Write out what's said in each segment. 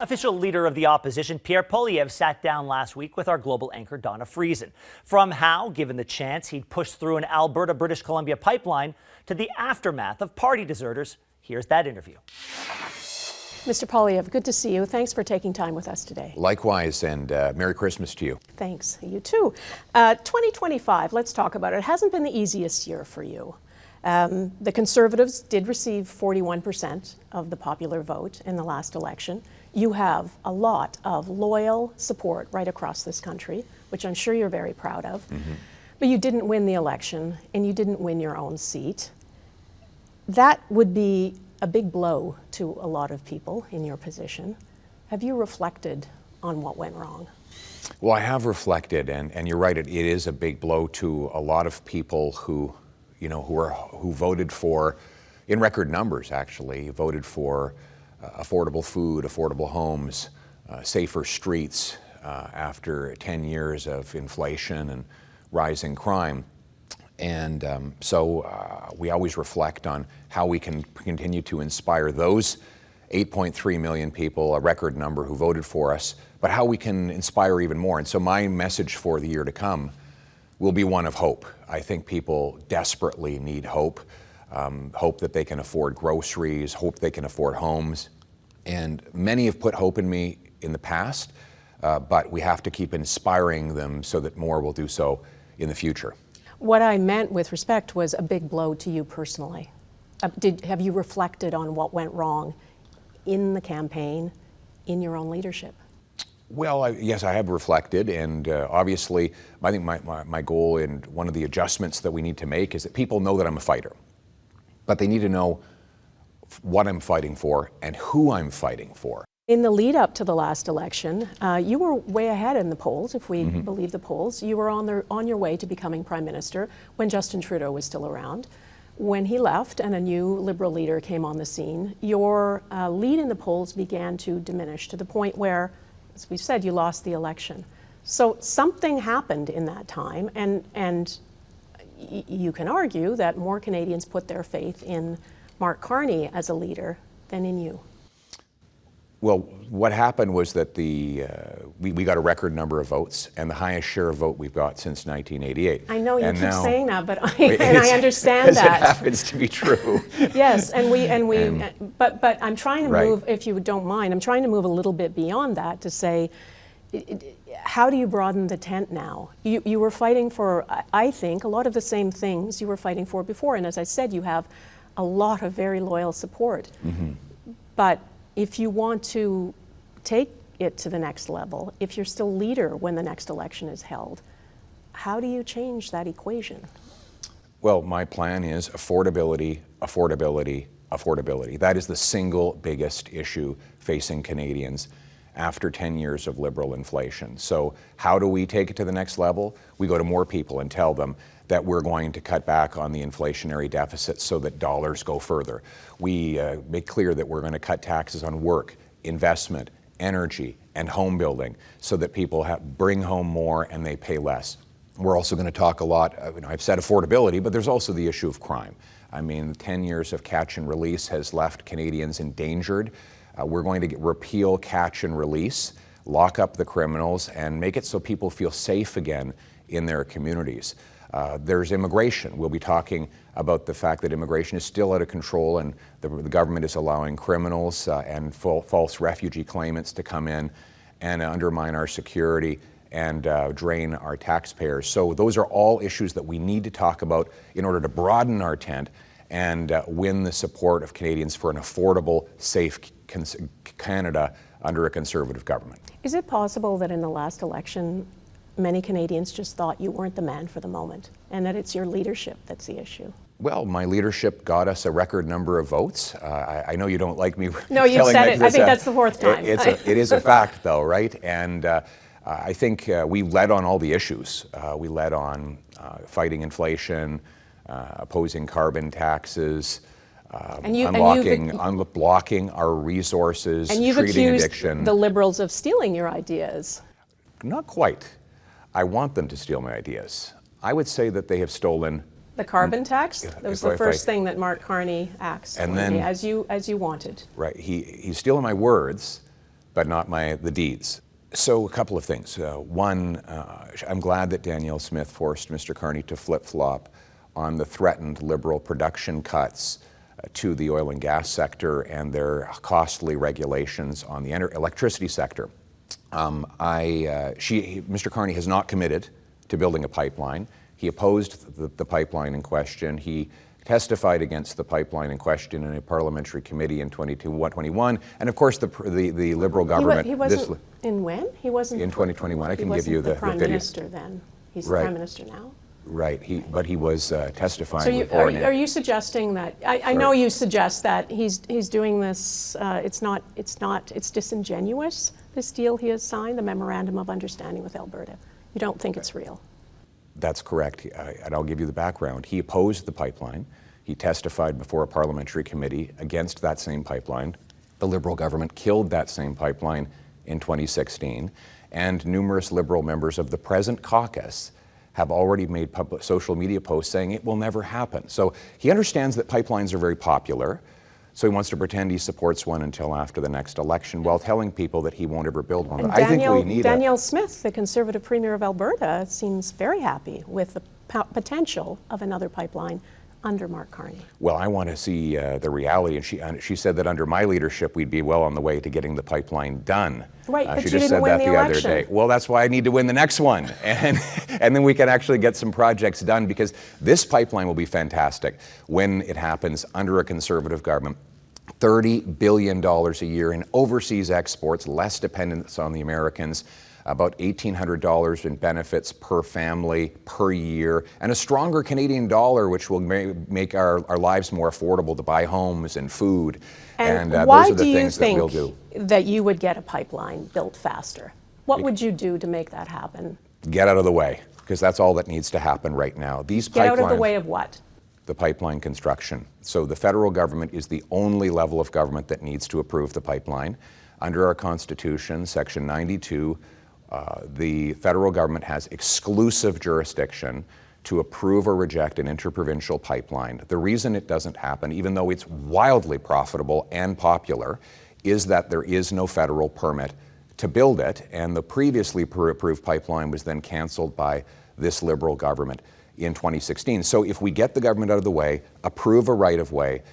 Official leader of the opposition, Pierre Poilievre, sat down last week with our global anchor, Dawna Friesen. From how, given the chance, he'd push through an Alberta, British Columbia pipeline to the aftermath of party deserters, here's that interview. Mr. Poilievre, good to see you. Thanks for taking time with us today. Likewise, and Merry Christmas to you. Thanks. You too. 2025, let's talk about it. It hasn't been the easiest year for you. The Conservatives did receive 41% of the popular vote in the last election. You have a lot of loyal support right across this country, which I'm sure you're very proud of. Mm-hmm. But you didn't win the election, and you didn't win your own seat. That would be a big blow to a lot of people in your position. Have you reflected on what went wrong? Well, I have reflected, and you're right, it is a big blow to a lot of people who voted for, in record numbers actually, voted for affordable food, affordable homes, safer streets after 10 years of inflation and rising crime. And so we always reflect on how we can continue to inspire those 8.3 million people, a record number, who voted for us, but how we can inspire even more. And so my message for the year to come will be one of hope. I think people desperately need hope. Hope that they can afford groceries, hope they can afford homes. And many have put hope in me in the past, but we have to keep inspiring them so that more will do so in the future. What I meant with respect was a big blow to you personally. Have you reflected on what went wrong in the campaign, in your own leadership? Well, yes, I have reflected, and obviously, I think my goal and one of the adjustments that we need to make is that people know that I'm a fighter, but they need to know what I'm fighting for and who I'm fighting for. In the lead up to the last election, you were way ahead in the polls, if we believe the polls. You were on your way to becoming Prime Minister when Justin Trudeau was still around. When he left and a new Liberal leader came on the scene, your lead in the polls began to diminish to the point where, as we said, you lost the election. So something happened in that time, and you can argue that more Canadians put their faith in Mark Carney as a leader than in you. Well, what happened was that we got a record number of votes, and the highest share of vote we've got since 1988. I know you keep saying that, but I understand that. It happens to be true. Yes, but I'm trying to move, if you don't mind, I'm trying to move a little bit beyond that to say, how do you broaden the tent now? You were fighting for, I think, a lot of the same things you were fighting for before, and as I said, you have a lot of very loyal support. Mm-hmm. But if you want to take it to the next level, if you're still leader when the next election is held, how do you change that equation? Well, my plan is affordability, affordability, affordability. That is the single biggest issue facing Canadians after 10 years of Liberal inflation. So how do we take it to the next level? We go to more people and tell them that we're going to cut back on the inflationary deficit so that dollars go further. We make clear that we're going to cut taxes on work, investment, energy, and home building so that people bring home more and they pay less. We're also going to talk a lot, I've said affordability, but there's also the issue of crime. I mean, 10 years of catch and release has left Canadians endangered. We're going to repeal catch and release, lock up the criminals, and make it so people feel safe again in their communities. There's immigration. We'll be talking about the fact that immigration is still out of control, and the government is allowing criminals and false refugee claimants to come in and undermine our security and drain our taxpayers. So those are all issues that we need to talk about in order to broaden our tent and win the support of Canadians for an affordable, safe Canada under a Conservative government. Is it possible that in the last election, many Canadians just thought you weren't the man for the moment, and that it's your leadership that's the issue? Well, my leadership got us a record number of votes. I know you don't like me No, you said it. I think that's the fourth time. It is a fact, though, right? And I think we led on all the issues. We led on fighting inflation, opposing carbon taxes, unblocking our resources, and you've treating accused addiction. The Liberals of stealing your ideas. Not quite. I want them to steal my ideas. I would say that they have stolen The carbon tax? That was the first thing that Mark Carney asked, and then, as you wanted. Right. He's stealing my words, but not the deeds. So a couple of things. One, I'm glad that Danielle Smith forced Mr. Carney to flip-flop on the threatened Liberal production cuts to the oil and gas sector and their costly regulations on the electricity sector. Mr. Carney has not committed to building a pipeline. He opposed the pipeline in question. He testified against the pipeline in question in a parliamentary committee in 2021, and of course the Liberal government. He wasn't in when? He wasn't in 2021. I can give you the Prime video. Minister then. He's the Prime Minister now. Right, but he was testifying. So are you suggesting that? I know you suggest that he's doing this. It's disingenuous. This deal he has signed, the memorandum of understanding with Alberta. You don't think it's real? That's correct, and I'll give you the background. He opposed the pipeline. He testified before a parliamentary committee against that same pipeline. The Liberal government killed that same pipeline in 2016, and numerous Liberal members of the present caucus have already made public social media posts saying it will never happen. So he understands that pipelines are very popular, so he wants to pretend he supports one until after the next election while telling people that he won't ever build one. And I think we need Danielle Smith, the Conservative Premier of Alberta, seems very happy with the potential of another pipeline under Mark Carney. Well, I want to see the reality, and she said that under my leadership we'd be well on the way to getting the pipeline done. Right, but she you just didn't said win that the the election. other day. Well, that's why I need to win the next one, and then we can actually get some projects done, because this pipeline will be fantastic when it happens under a Conservative government. $30 billion a year in overseas exports, less dependence on the Americans, about $1,800 in benefits per family per year, and a stronger Canadian dollar, which will make our lives more affordable to buy homes and food. And those are the things that we'll do. Why do you think that you would get a pipeline built faster? What would you do to make that happen? Get out of the way, because that's all that needs to happen right now. These Get out of the way of what? The pipeline construction. So the federal government is the only level of government that needs to approve the pipeline. Under our Constitution, Section 92, the federal government has exclusive jurisdiction to approve or reject an interprovincial pipeline. The reason it doesn't happen, even though it's wildly profitable and popular, is that there is no federal permit to build it, and the previously approved pipeline was then canceled by this Liberal government in 2016. So if we get the government out of the way, approve a right-of-way,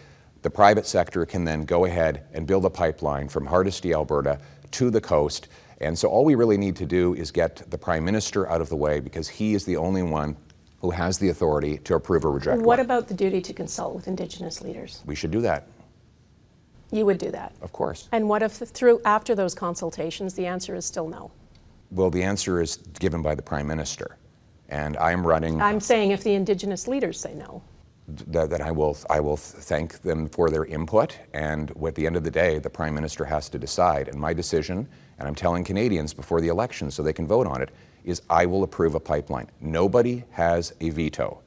the private sector can then go ahead and build a pipeline from Hardisty, Alberta to the coast. And so all we really need to do is get the Prime Minister out of the way, because he is the only one who has the authority to approve or reject What one. about the duty to consult with Indigenous leaders? We should do that. You would do that? Of course. And what if after those consultations the answer is still no? Well, the answer is given by the Prime Minister. And I'm running... I'm saying if the Indigenous leaders say no. That I will thank them for their input, and at the end of the day, the Prime Minister has to decide. And my decision, and I'm telling Canadians before the election so they can vote on it, is I will approve a pipeline. Nobody has a veto.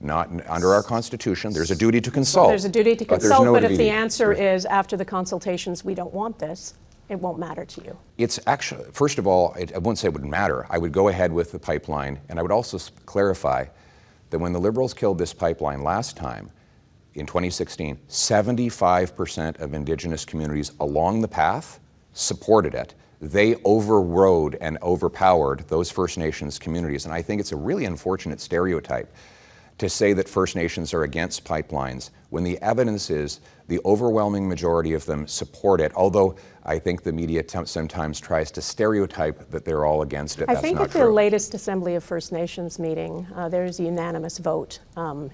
Not under our Constitution. There's a duty to consult. There's a duty to consult, but if the answer answer is after the consultations we don't want this, it won't matter to you. It's actually, first of all, I wouldn't say it would matter. I would go ahead with the pipeline, and I would also clarify that when the Liberals killed this pipeline last time, in 2016, 75% of Indigenous communities along the path supported it. They overrode and overpowered those First Nations communities. And I think it's a really unfortunate stereotype to say that First Nations are against pipelines when the evidence is the overwhelming majority of them support it, although I think the media sometimes tries to stereotype that they're all against it. I think at the latest Assembly of First Nations meeting, there's a unanimous vote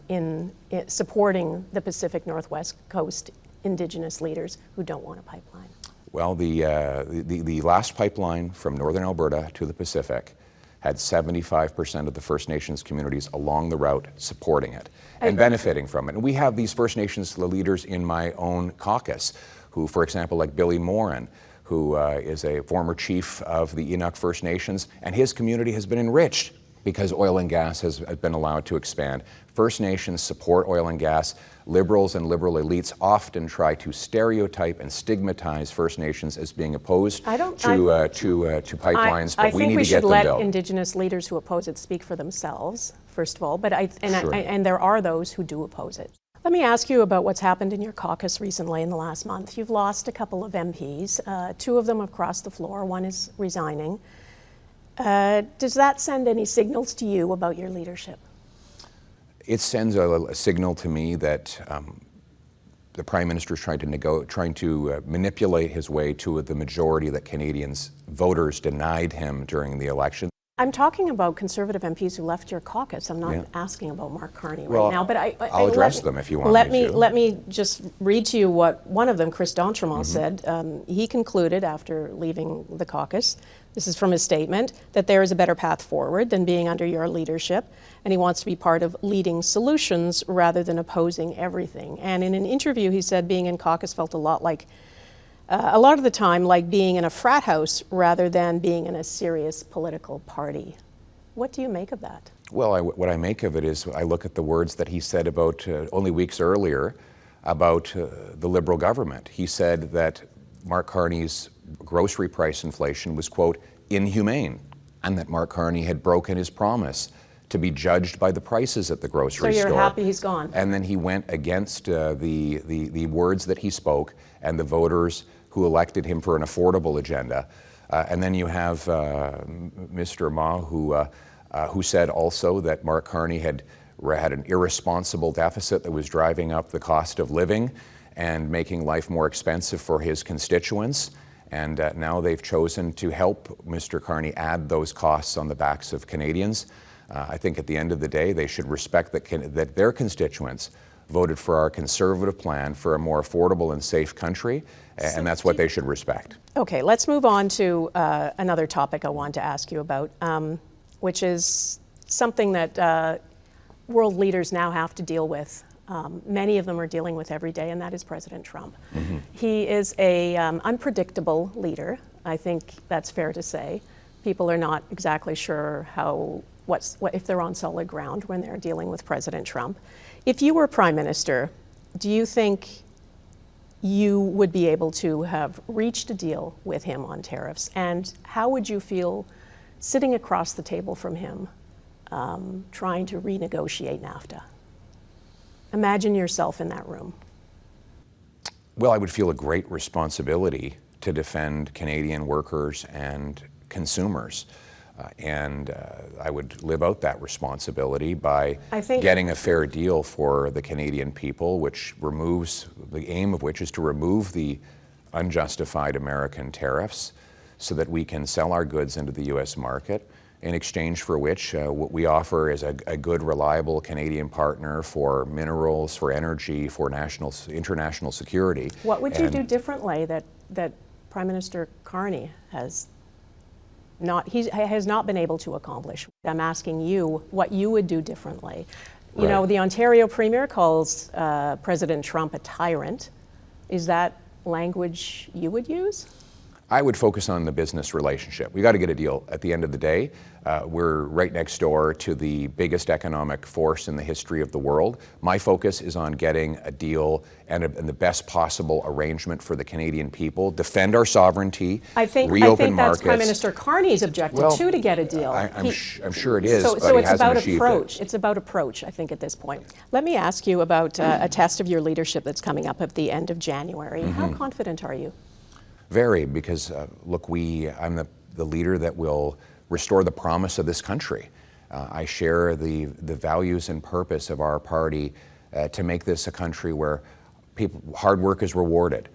in supporting the Pacific Northwest Coast Indigenous leaders who don't want a pipeline. Well, the last pipeline from northern Alberta to the Pacific had 75% of the First Nations communities along the route supporting it and benefiting from it. And we have these First Nations leaders in my own caucus who, for example, like Billy Morin, who is a former chief of the Inuk First Nations, and his community has been enriched because oil and gas has been allowed to expand. First Nations support oil and gas. Liberals and liberal elites often try to stereotype and stigmatize First Nations as being opposed to pipelines, but we need to get them built. I think we should let Indigenous leaders who oppose it speak for themselves, first of all, but and there are those who do oppose it. Let me ask you about what's happened in your caucus recently in the last month. You've lost a couple of MPs. Two of them have crossed the floor. One is resigning. Does that send any signals to you about your leadership? It sends a signal to me that the Prime Minister is trying to manipulate his way to the majority that Canadians voters denied him during the election. I'm talking about Conservative MPs who left your caucus. I'm not asking about Mark Carney right now, but I'll address them if you want let me to. Let me just read to you what one of them, Chris d'Entremont, said. He concluded after leaving the caucus, this is from his statement, that there is a better path forward than being under your leadership, and he wants to be part of leading solutions rather than opposing everything. And in an interview, he said being in caucus felt a lot of the time like being in a frat house rather than being in a serious political party. What do you make of that? Well, what I make of it is I look at the words that he said about only weeks earlier about the Liberal government. He said that Mark Carney's grocery price inflation was, quote, inhumane, and that Mark Carney had broken his promise to be judged by the prices at the grocery store. So you're happy he's gone? And then he went against the words that he spoke and the voters who elected him for an affordable agenda. And then you have Mr. Ma, who said also that Mark Carney had an irresponsible deficit that was driving up the cost of living and making life more expensive for his constituents. And now they've chosen to help Mr. Carney add those costs on the backs of Canadians. I think at the end of the day, they should respect that their constituents voted for our Conservative plan for a more affordable and safe country, and that's what they should respect. Okay, let's move on to another topic I want to ask you about, which is something that world leaders now have to deal with. Many of them are dealing with every day, and that is President Trump. He is a unpredictable leader. I think that's fair to say. People are not exactly sure if they're on solid ground when they're dealing with President Trump. If you were Prime Minister, do you think you would be able to have reached a deal with him on tariffs? And how would you feel sitting across the table from him, trying to renegotiate NAFTA? Imagine yourself in that room. Well, I would feel a great responsibility to defend Canadian workers and consumers. And I would live out that responsibility by getting a fair deal for the Canadian people, the aim of which is to remove the unjustified American tariffs so that we can sell our goods into the U.S. market, in exchange for which what we offer is a good, reliable Canadian partner for minerals, for energy, for international security. What would you do differently that Prime Minister Carney has not been able to accomplish? I'm asking you what you would do differently. You know, the Ontario Premier calls President Trump a tyrant. Is that language you would use? I would focus on the business relationship. We got to get a deal at the end of the day. We're right next door to the biggest economic force in the history of the world. My focus is on getting a deal and the best possible arrangement for the Canadian people, defend our sovereignty, reopen markets. That's Prime Minister Carney's objective too, to get a deal. I'm sure it is, but so he it's hasn't about achieved approach. it. It's about approach, I think, at this point. Let me ask you about a test of your leadership that's coming up at the end of January. How confident are you? Very, because look, I'm the leader that will restore the promise of this country. I share the values and purpose of our party to make this a country where hard work is rewarded,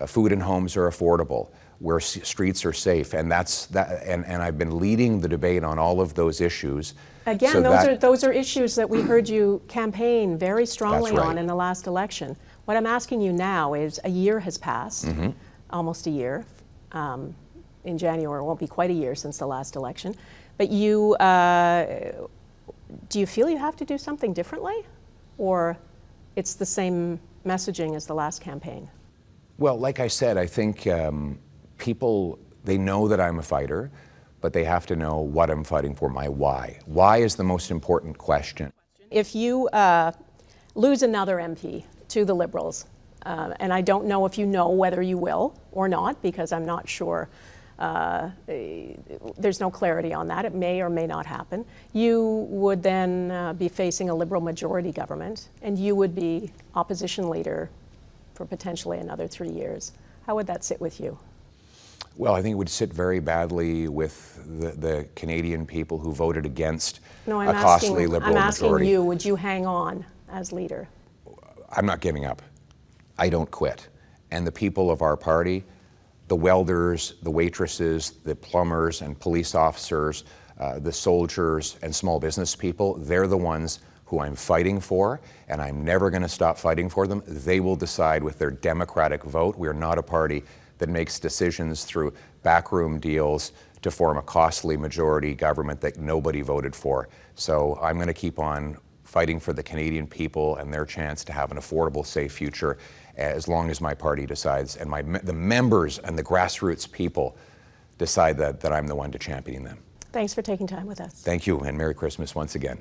food and homes are affordable, where streets are safe, and I've been leading the debate on all of those issues. Again, those are issues that we heard you campaign very strongly on in the last election. What I'm asking you now is, a year has passed. Almost a year. In January, it won't be quite a year since the last election. But do you feel you have to do something differently? Or it's the same messaging as the last campaign? Well, like I said, I think people, they know that I'm a fighter, but they have to know what I'm fighting for, my why. Why is the most important question. If you lose another MP to the Liberals, and I don't know if you know whether you will or not, because I'm not sure There's no clarity on that. It may or may not happen. You would then be facing a Liberal majority government, and you would be opposition leader for potentially another 3 years. How would that sit with you? Well, I think it would sit very badly with the Canadian people who voted against a costly Liberal majority. I'm asking you, would you hang on as leader? I'm not giving up. I don't quit. And the people of our party, the welders, the waitresses, the plumbers and police officers, the soldiers and small business people, they're the ones who I'm fighting for, and I'm never going to stop fighting for them. They will decide with their democratic vote. We are not a party that makes decisions through backroom deals to form a costly majority government that nobody voted for. So I'm going to keep on fighting for the Canadian people and their chance to have an affordable, safe future as long as my party decides and the members and the grassroots people decide that I'm the one to champion them. Thanks for taking time with us. Thank you, and Merry Christmas once again.